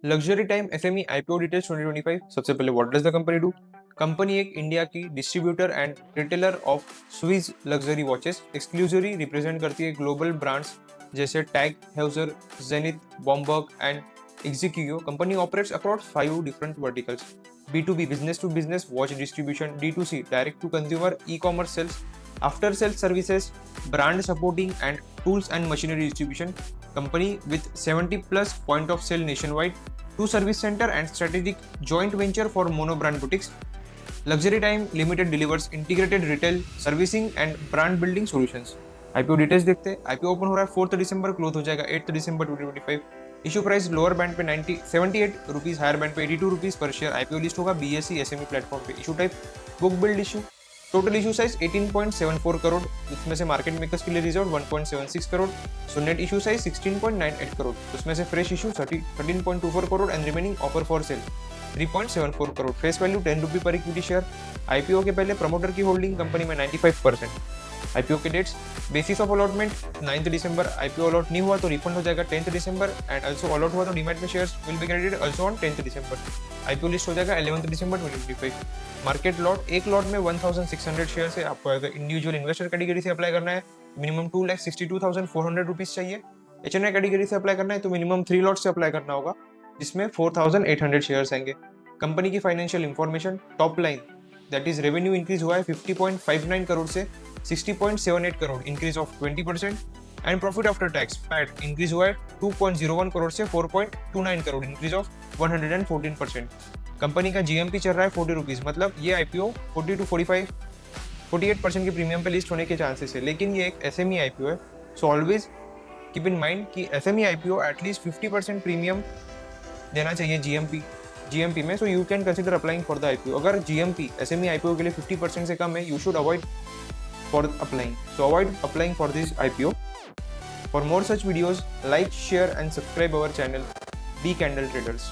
Luxury time SME IPO details 2025। सबसे पहले what does the company do. Company एक India की distributor and retailer of Swiss luxury watches exclusively represent करती है global brands जैसे TAG Heuer, Zenith, Bomberg and executive. Company operates across 5 different verticals: B2B business to business watch distribution, D2C direct to consumer e-commerce sales, after sales services, brand supporting and tools and machinery distribution. Company with 70 plus point of sale nationwide, 2 service center and strategic joint venture for mono brand boutiques. Luxury Time Limited delivers integrated retail servicing and brand building solutions. IPO details देखते हैं। IPO open हो रहा है 4 दिसंबर, close हो जाएगा 8 दिसंबर 2025। Issue price lower band पे 78 rupees, higher band पे 82 rupees per share. IPO list होगा बीएसई एसएमई प्लेटफॉर्म पे। Issue type book build issue. Total issue size 18.74 crore, उसमें से मार्केट मेकर्स के लिए reserve 1.76 crore. So net issue size 16.98 crore, उसमें से fresh issue 13.24 crore and remaining offer for sale 3.74 crore. Face value 10 रुपी पर equity share. IPO के पहले प्रमोटर की होल्डिंग कंपनी में 95%। आईपीओ के डेट्स: बेसिस ऑफ अलॉटमेंट 9 दिसंबर, आईपीओ अलॉट नहीं हुआ तो रिफंड हो जाएगा 10 दिसंबर एंड ऑल्सो अलॉट हुआ तो डीमैट में shares will be credited also on 10 December. IPO list हो जाएगा 11 दिसंबर 2025। मार्केट लॉट: एक लॉट में 1600 शेयर्स है। आपको अगर इंडिविजुअल इन्वेस्टर कैटेगरी से अप्लाई करना है मिनिमम 2,62,400 रुपीज चाहिए। एचएनआई कैटेगरी से अप्लाई करना है तो मिनिमम 3 लॉट से अप्लाई करना होगा जिसमें 4,800 शेयर्स आएंगे। कंपनी की financial information: top line that is revenue increase हुआ है 50.59 करोड़ से 60.78 crore, increase of 20%। And profit after tax PAT increase हुआ है 2.01 करोड़ से 4.29 करोड़, इंक्रीज ऑफ 114%। कंपनी का जीएमपी चल रहा है 40 रुपीज, मतलब ये आईपीओ 40 to 45 48% के प्रीमियम पे लिस्ट होने के चांसेस है, लेकिन ये एक एसएमई आईपीओ है। So always keep in mind कि एसएमई आईपीओ एटलीस्ट 50% प्रीमियम देना चाहिए जीएमपी में। So you can consider applying for the IPO. अगर जीएमपी एसएमई आईपीओ के लिए 50% से कम है, you should avoid for applying. So avoid applying for this IPO. For more such videos, like, share and subscribe our channel, Be Candle Traders.